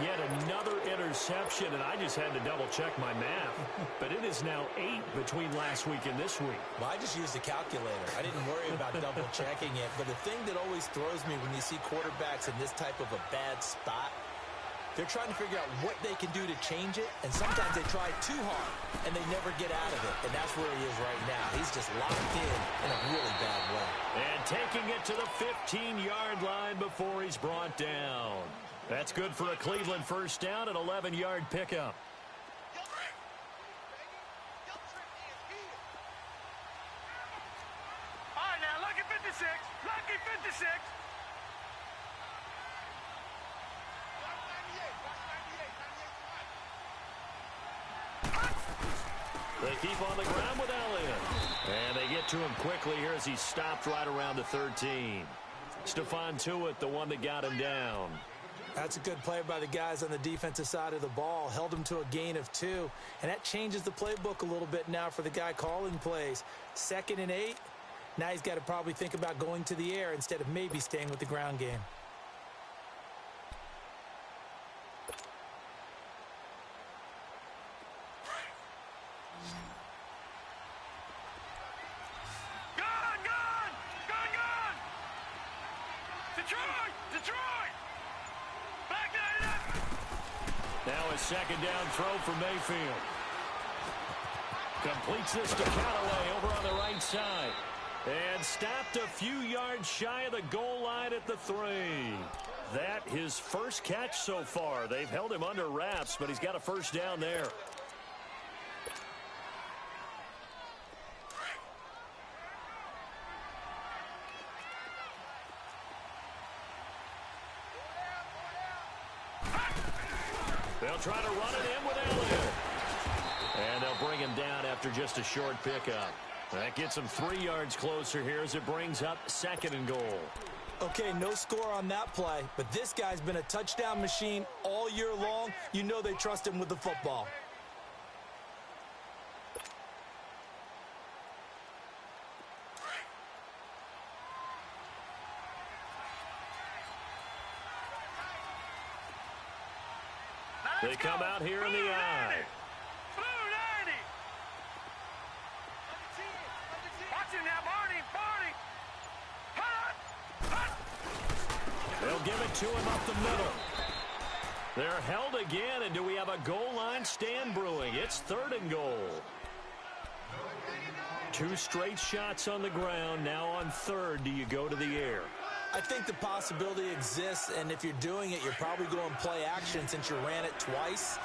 Yet another interception, and I just had to double-check my math. But it is now 8 between last week and this week. Well, I just used a calculator. I didn't worry about double-checking it. But the thing that always throws me when you see quarterbacks in this type of a bad spot, they're trying to figure out what they can do to change it, and sometimes they try too hard, and they never get out of it. And that's where he is right now. He's just locked in a really bad way. And taking it to the 15-yard line before he's brought down. That's good for a Cleveland first down, an 11-yard pickup. All right, now, lucky 56. They keep on the ground with Elliott. And they get to him quickly here as he stopped right around the 13. Stephon Tuitt, the one that got him down. That's a good play by the guys on the defensive side of the ball. Held him to a gain of 2. And that changes the playbook a little bit now for the guy calling plays. 2nd and 8. Now he's got to probably think about going to the air instead of maybe staying with the ground game. Detroit! Now a 2nd down throw for Mayfield. Completes this to Callaway over on the right side. And stopped a few yards shy of the goal line at the 3. That his first catch so far. They've held him under wraps, but he's got a first down there. try to run it in with Elliott. And they'll bring him down after just a short pickup. That gets him 3 yards closer here as it brings up 2nd and goal. Okay, no score on that play, but this guy's been a touchdown machine all year long. You know they trust him with the football. They come out here in the I. Watch him now, Barney. They'll give it to him up the middle. They're held again, and do we have a goal line stand brewing? It's 3rd and goal. 2 straight shots on the ground. Now on 3rd, do you go to the air? I think the possibility exists, and if you're doing it, you're probably going play action since you ran it twice.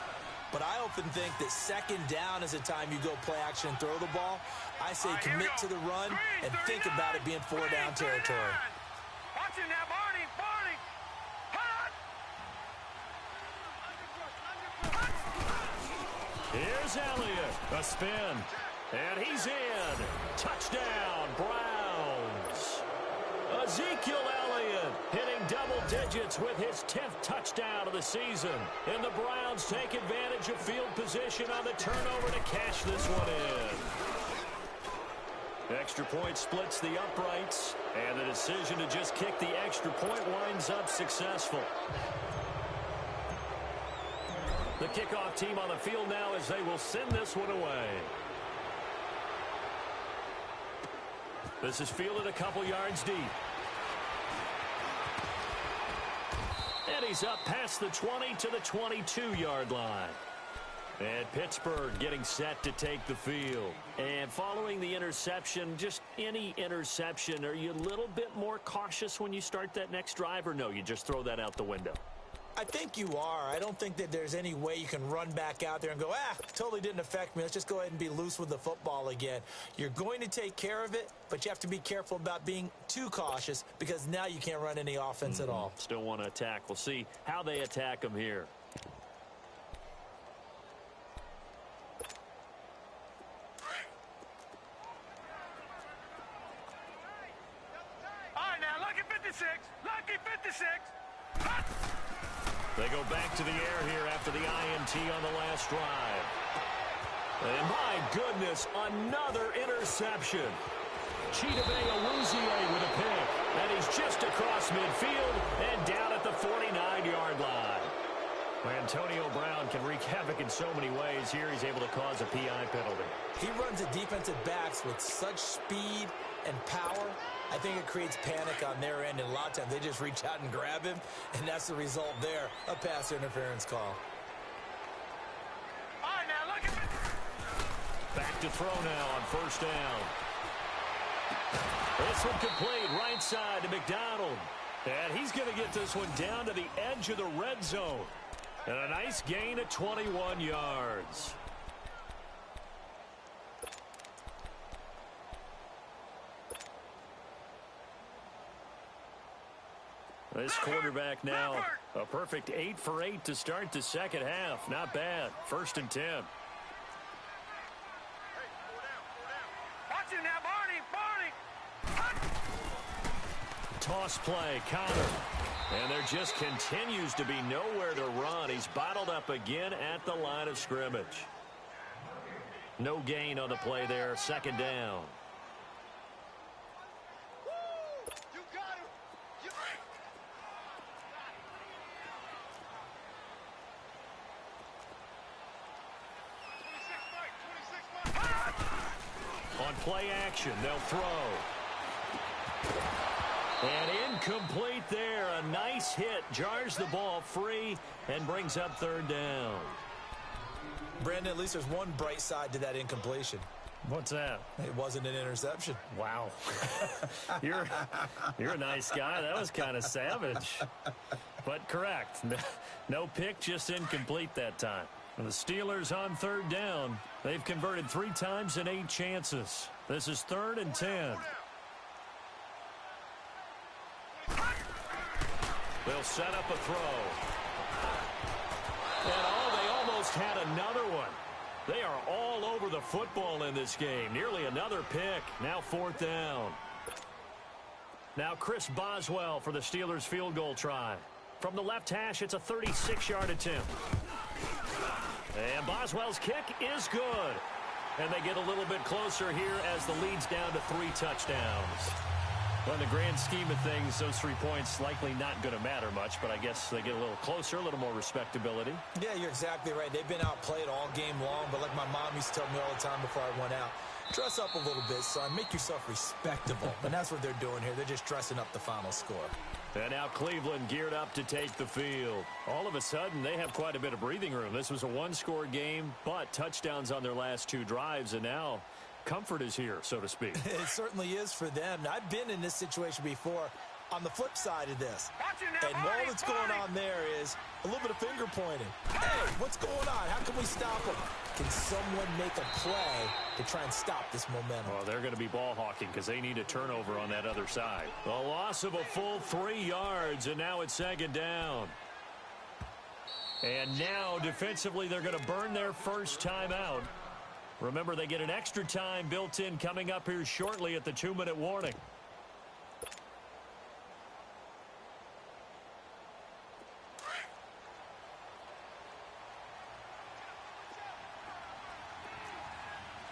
But I often think that 2nd down is a time you go play action and throw the ball. I say commit to the run and think about it being 4-down territory. Watch him now, Barney. Here's Elliott. A spin. And he's in. Touchdown, Browns. Ezekiel Elliott hitting double digits with his 10th touchdown of the season. And the Browns take advantage of field position on the turnover to cash this one in. Extra point splits the uprights, and the decision to just kick the extra point winds up successful. The kickoff team on the field now as they will send this one away. This is fielded a couple yards deep. And he's up past the 20 to the 22-yard line. And Pittsburgh getting set to take the field. And following the interception, just any interception, are you a little bit more cautious when you start that next drive, or no, you just throw that out the window? I think you are. I don't think that there's any way you can run back out there and go, totally didn't affect me. Let's just go ahead and be loose with the football again. You're going to take care of it, but you have to be careful about being too cautious because now you can't run any offense at all. Still want to attack. We'll see how they attack them here. All right, now, lucky 56. Lucky 56. They go back to the air here after the INT on the last drive. And my goodness, another interception. Chidobe Awuzie with a pick. And he's just across midfield and down at the 49-yard line. Antonio Brown can wreak havoc in so many ways. Here he's able to cause a PI penalty. He runs the defensive backs with such speed and power. I think it creates panic on their end, and a lot of times they just reach out and grab him, and that's the result there, a pass interference call. All right, now, look at it. Back to throw now on 1st down. This one complete, right side to McDonald. And he's going to get this one down to the edge of the red zone. And a nice gain of 21 yards. This quarterback now, a perfect 8 for 8 to start the second half. Not bad. 1st and 10. Watch him now, Barney. Toss play, Connor. And there just continues to be nowhere to run. He's bottled up again at the line of scrimmage. No gain on the play there. 2nd down. On play action, they'll throw. And incomplete there. A nice hit. Jars the ball free and brings up 3rd down. Brandon, at least there's one bright side to that incompletion. What's that? It wasn't an interception. Wow. You're a nice guy. That was kind of savage. But correct. No pick, just incomplete that time. And the Steelers on 3rd down. They've converted 3 times in 8 chances. This is 3rd and 10. They'll set up a throw. And they had another one. They are all over the football in this game. Nearly another pick. Now 4th down. Now Chris Boswell for the Steelers field goal try. From the left hash, it's a 36-yard attempt. And Boswell's kick is good. And they get a little bit closer here as the lead's down to 3 touchdowns. Well, in the grand scheme of things, those 3 points likely not going to matter much, but I guess they get a little closer, a little more respectability. Yeah, you're exactly right. They've been outplayed all game long, but like my mom used to tell me all the time before I went out, dress up a little bit, son. Make yourself respectable. And that's what they're doing here. They're just dressing up the final score. And now Cleveland geared up to take the field. All of a sudden, they have quite a bit of breathing room. This was a one-score game, but touchdowns on their last 2 drives, and now comfort is here, so to speak. It certainly is for them. Now, I've been in this situation before on the flip side of this. And all that's going on there is a little bit of finger pointing. Hey, what's going on? How can we stop them? Can someone make a play to try and stop this momentum? Well, they're going to be ball hawking because they need a turnover on that other side. The loss of a full 3 yards, and now it's 2nd down. And now, defensively, they're going to burn their first timeout. Remember, they get an extra time built in coming up here shortly at the 2-minute warning.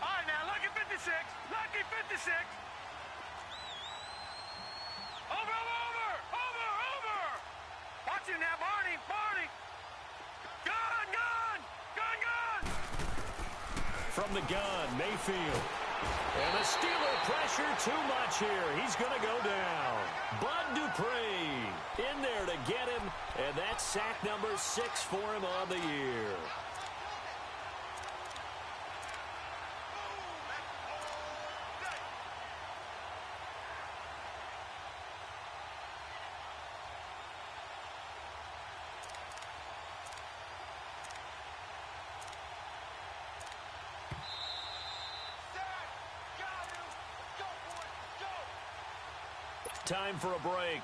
All right, now, lucky 56. Lucky 56. Over. Watch it now, Barney. Gun. From the gun, Mayfield. And the Steeler pressure too much here. He's going to go down. Bud Dupree in there to get him, and that's sack number 6 for him on the year. Time for a break.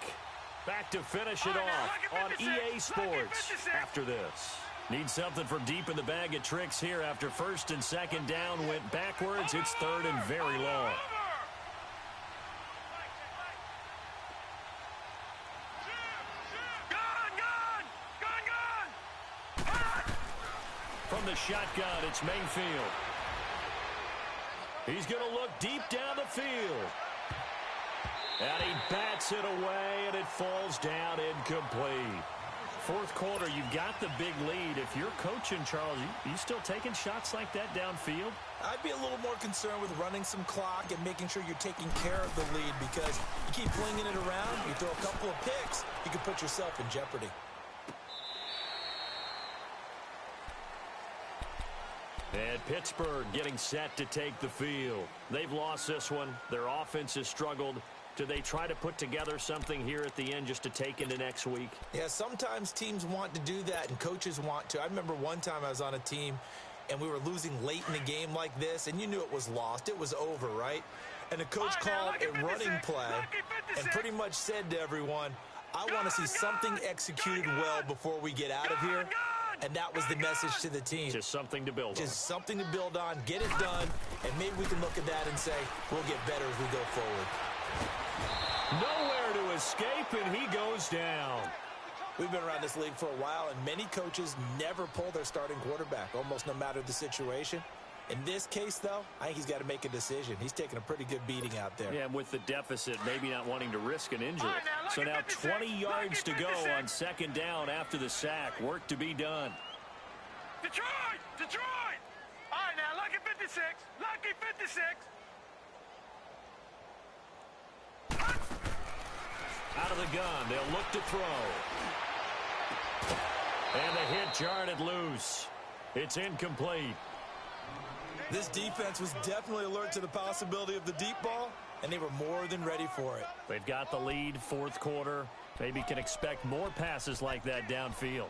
Back to finish it off on EA Sports after this. Need something from deep in the bag of tricks here after 1st and 2nd down went backwards. It's 3rd and very long. Gun. From the shotgun, it's Mayfield. He's going to look deep down the field. And he bats it away, and it falls down incomplete. 4th quarter, you've got the big lead. If you're coaching, Charles, you still taking shots like that downfield? I'd be a little more concerned with running some clock and making sure you're taking care of the lead, because you keep flinging it around, you throw a couple of picks, you can put yourself in jeopardy. And Pittsburgh getting set to take the field. They've lost this one. Their offense has struggled. Do they try to put together something here at the end just to take into next week? Yeah, sometimes teams want to do that and coaches want to. I remember one time I was on a team and we were losing late in the game like this, and you knew it was lost. It was over, right? And the coach called a running play and pretty much said to everyone, I want to see something executed well before we get out of here. And that was the message to the team. Just something to build on. Just something to build on, get it done, and maybe we can look at that and say, we'll get better as we go forward. Nowhere to escape, and he goes down. We've been around this league for a while, and many coaches never pull their starting quarterback, almost no matter the situation. In this case, though, I think he's got to make a decision. He's taking a pretty good beating out there. Yeah, and with the deficit, maybe not wanting to risk an injury. So now 20 yards to go on 2nd down after the sack. Work to be done. Detroit! All right, now, lucky 56. Lucky 56. Out of the gun, they'll look to throw. And the hit jarred loose. It's incomplete. This defense was definitely alert to the possibility of the deep ball, and they were more than ready for it. They've got the lead, 4th quarter. Maybe can expect more passes like that downfield.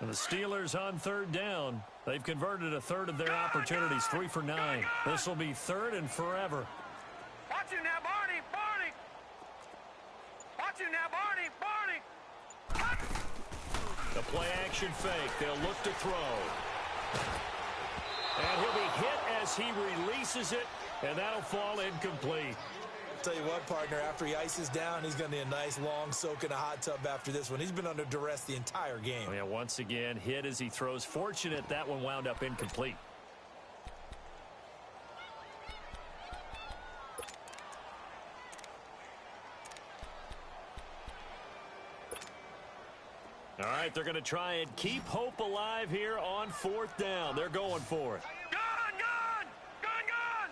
And the Steelers on 3rd down. They've converted a third of their opportunities, 3 for 9. This will be 3rd and forever. Watch it now, Barney. play action fake. They'll look to throw. And he'll be hit as he releases it, and that'll fall incomplete. Tell you what, partner, after he ices down, he's going to need a nice long soak in a hot tub after this one. He's been under duress the entire game. Oh, yeah, once again, hit as he throws. Fortunate that one wound up incomplete. All right, they're going to try and keep hope alive here on 4th down. They're going for it. Gone, gone, gone, gone.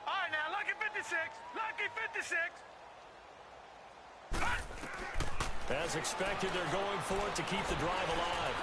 All right, now, lucky 56, lucky 56. As expected, they're going for it to keep the drive alive.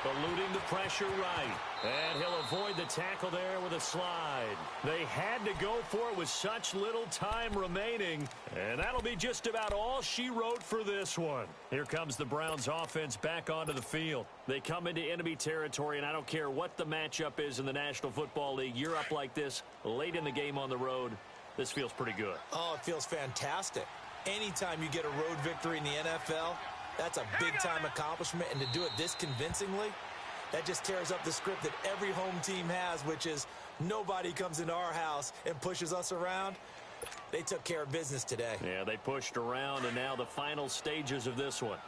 Eluding the pressure right. And he'll avoid the tackle there with a slide. They had to go for it with such little time remaining. And that'll be just about all she wrote for this one. Here comes the Browns offense back onto the field. They come into enemy territory, and I don't care what the matchup is in the National Football League. You're up like this late in the game on the road. This feels pretty good. Oh, it feels fantastic. Anytime you get a road victory in the NFL, that's a big-time accomplishment, and to do it this convincingly, that just tears up the script that every home team has, which is nobody comes into our house and pushes us around. They took care of business today. Yeah, they pushed around, and now the final stages of this one.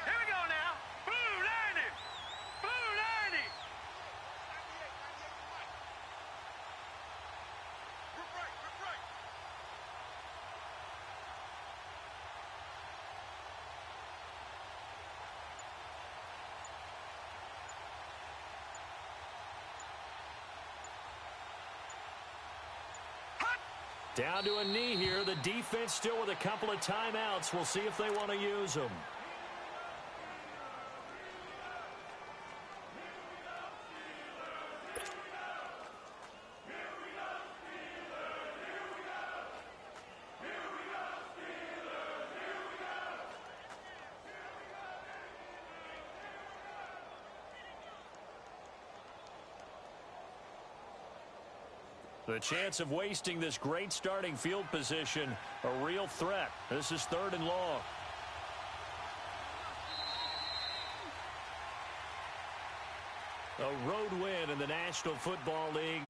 Here we go now. Blue 90. Blue 90. Down to a knee here. The defense still with a couple of timeouts. We'll see if they want to use them. The chance of wasting this great starting field position, a real threat. This is 3rd and long. A road win in the National Football League.